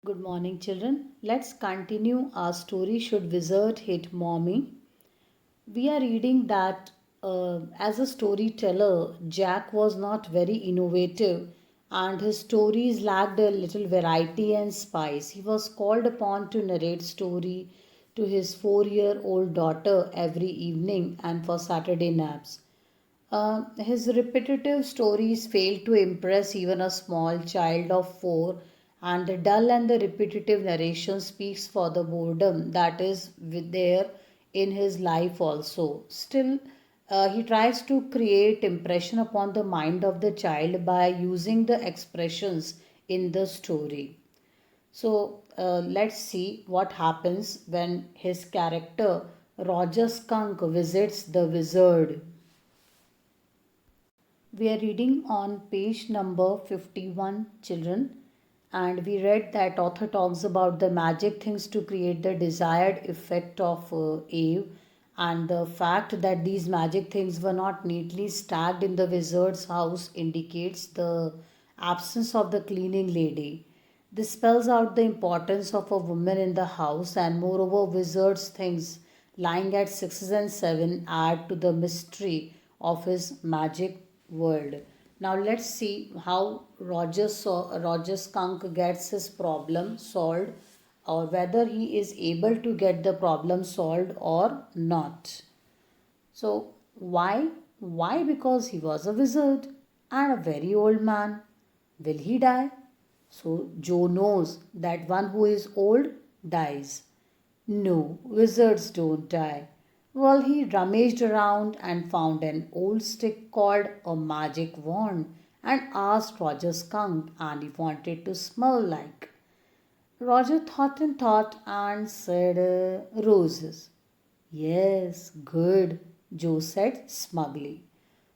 Good morning, children. Let's continue our story Should Wizard Hit Mommy? We are reading that as a storyteller, Jack was not very innovative and his stories lacked a little variety and spice. He was called upon to narrate story to his 4-year-old daughter every evening and for Saturday naps. His repetitive stories failed to impress even a small child of 4, and the dull and the repetitive narration speaks for the boredom that is there in his life also. Still, he tries to create impression upon the mind of the child by using the expressions in the story. So, let's see what happens when his character Roger Skunk visits the wizard. We are reading on page number 51, children, and we read that author talks about the magic things to create the desired effect of Eve, and the fact that these magic things were not neatly stacked in the wizard's house indicates the absence of the cleaning lady. This spells out the importance of a woman in the house, and moreover, wizard's things lying at sixes and seven add to the mystery of his magic world. Now let's see how Roger Skunk gets his problem solved, or whether he is able to get the problem solved or not. So why? Why? Because he was a wizard and a very old man. Will he die? So Joe knows that one who is old dies. No, wizards don't die. Well, he rummaged around and found an old stick called a magic wand and asked Roger Skunk and he wanted to smell like. Roger thought and said, roses. Yes, good, Joe said smugly.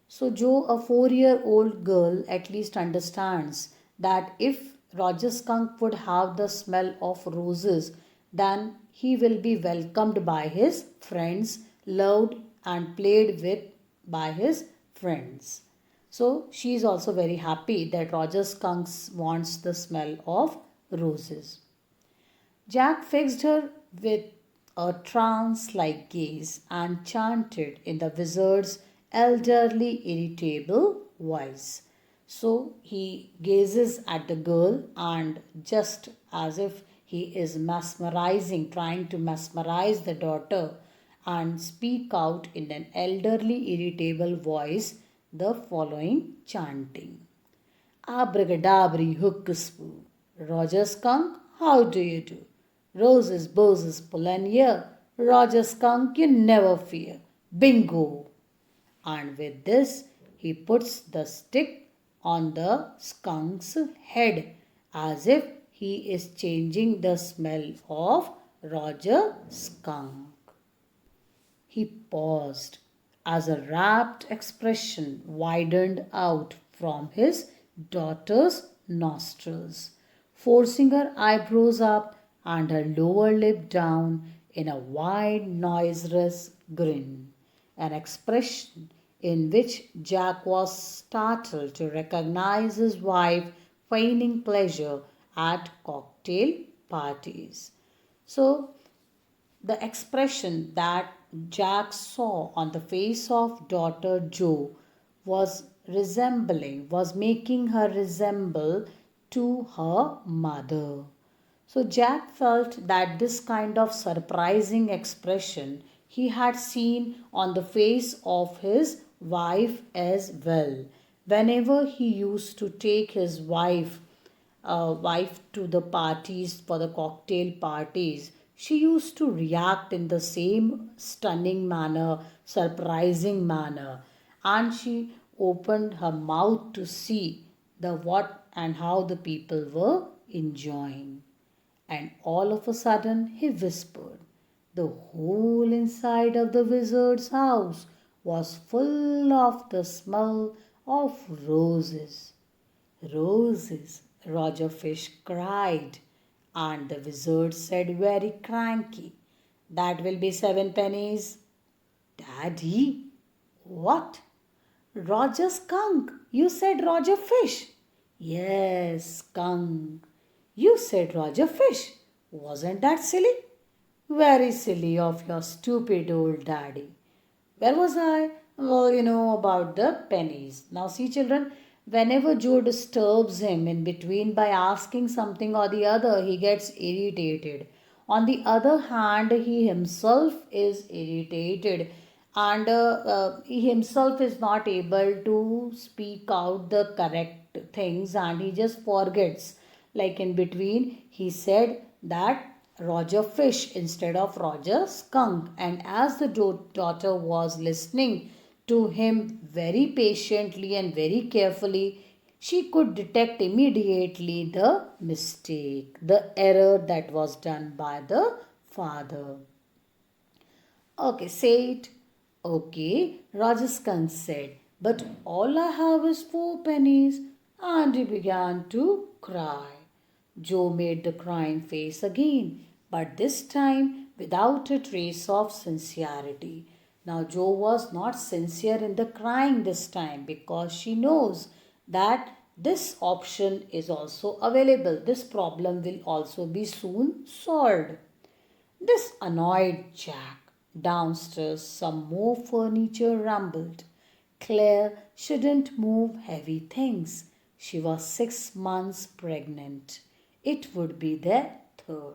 So, Joe, a 4-year-old girl, at least understands that if Roger Skunk would have the smell of roses, then he will be welcomed by his friends, loved and played with by his friends. So, she is also very happy that Roger Skunk wants the smell of roses. Jack fixed her with a trance like gaze and chanted in the wizard's elderly, irritable voice. So he gazes at the girl and, just as if he is mesmerizing, trying to mesmerize the daughter, and speak out in an elderly, irritable voice the following chanting. Abragadabri hookaspoo. Roger Skunk, how do you do? Roses, boses, Polania. Roger Skunk, you never fear. Bingo! And with this, he puts the stick on the skunk's head as if he is changing the smell of Roger Skunk. He paused as a rapt expression widened out from his daughter's nostrils, forcing her eyebrows up and her lower lip down in a wide, noiseless grin, an expression in which Jack was startled to recognize his wife feigning pleasure at cocktail parties. So, the expression that Jack saw on the face of daughter Joe was making her resemble to her mother. So Jack felt that this kind of surprising expression he had seen on the face of his wife as well. Whenever he used to take his wife to the parties for the cocktail parties, she used to react in the same stunning manner, surprising manner, and she opened her mouth to see the what and how the people were enjoying. And all of a sudden he whispered, the whole inside of the wizard's house was full of the smell of roses. Roses, Roger Fish cried, and the wizard said very cranky, that will be 7 pennies. Daddy, what? Roger Skunk, you said Roger Fish. Yes, Skunk. You said Roger Fish. Wasn't that silly? Very silly of your stupid old daddy. Where was I? Well, about the pennies. Now, see, children, whenever Joe disturbs him in between by asking something or the other, he gets irritated. On the other hand, he himself is irritated and he himself is not able to speak out the correct things and he just forgets. Like in between, he said that Roger Fish instead of Roger Skunk. And as the daughter was listening to him very patiently and very carefully, she could detect immediately the mistake, the error that was done by the father. Okay, say it. Okay, Roger Skunk said, but all I have is 4 pennies. And he began to cry. Joe made the crying face again, but this time without a trace of sincerity. Now, Joe was not sincere in the crying this time because she knows that this option is also available. This problem will also be soon solved. This annoyed Jack. Downstairs, some more furniture rumbled. Claire shouldn't move heavy things. She was 6 months pregnant. It would be their third.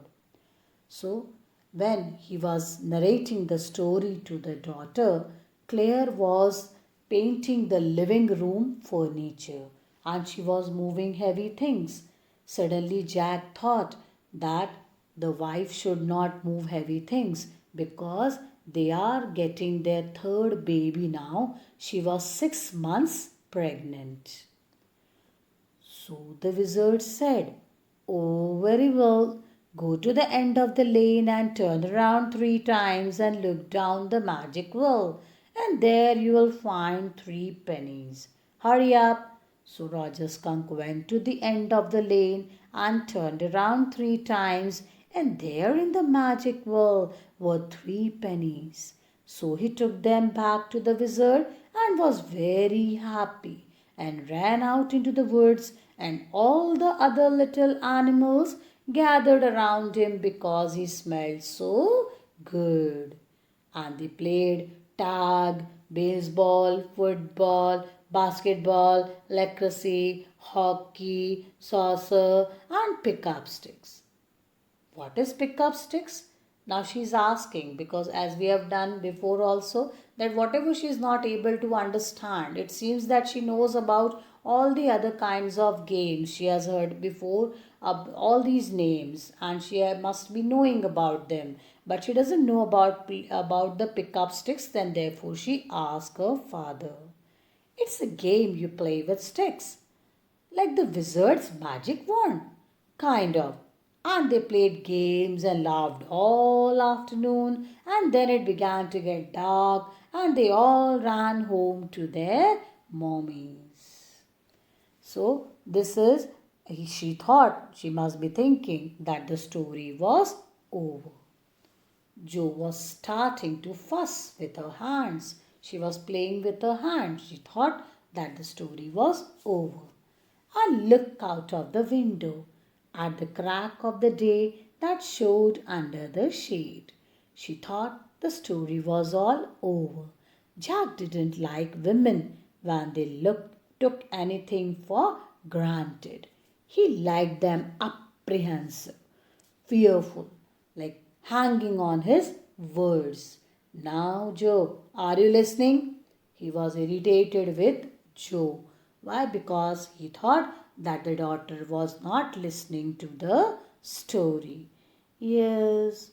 So, when he was narrating the story to the daughter, Claire was painting the living room furniture and she was moving heavy things. Suddenly, Jack thought that the wife should not move heavy things because they are getting their third baby now. She was 6 months pregnant. So the wizard said, "Oh, very well. Go to the end of the lane and turn around 3 times and look down the magic well. And there you will find 3 pennies. Hurry up." So Roger Skunk went to the end of the lane and turned around 3 times, and there in the magic well were 3 pennies. So he took them back to the wizard and was very happy and ran out into the woods, and all the other little animals gathered around him because he smelled so good. And they played tag, baseball, football, basketball, lacrosse, hockey, saucer, and pick-up sticks. What is pick-up sticks? Now she's asking because as we have done before also that whatever she is not able to understand, it seems that she knows about all the other kinds of games. She has heard before all these names and she must be knowing about them. But she doesn't know about the pick-up sticks, then therefore she asked her father. It's a game you play with sticks like the wizard's magic wand. Kind of. And they played games and laughed all afternoon, and then it began to get dark, and they all ran home to their mommies. So, she thought, she must be thinking that the story was over. Jo was starting to fuss with her hands. She was playing with her hands. She thought that the story was over and looked out of the window at the crack of the day that showed under the shade. She thought the story was all over. Jack didn't like women when they took anything for granted. He liked them apprehensive, fearful, like hanging on his words. Now, Joe, are you listening? He was irritated with Joe. Why? Because he thought that the daughter was not listening to the story. Yes,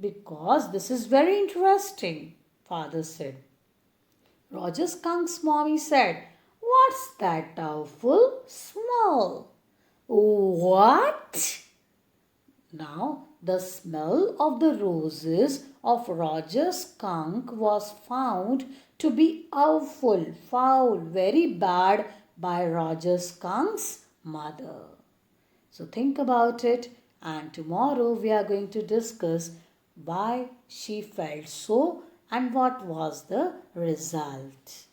because this is very interesting, father said. Roger Skunk's mommy said, "What's that awful smell?" What? Now, the smell of the roses of Roger Skunk was found to be awful, foul, very bad by Roger Skunk's mother. So think about it, and tomorrow we are going to discuss why she felt so and what was the result.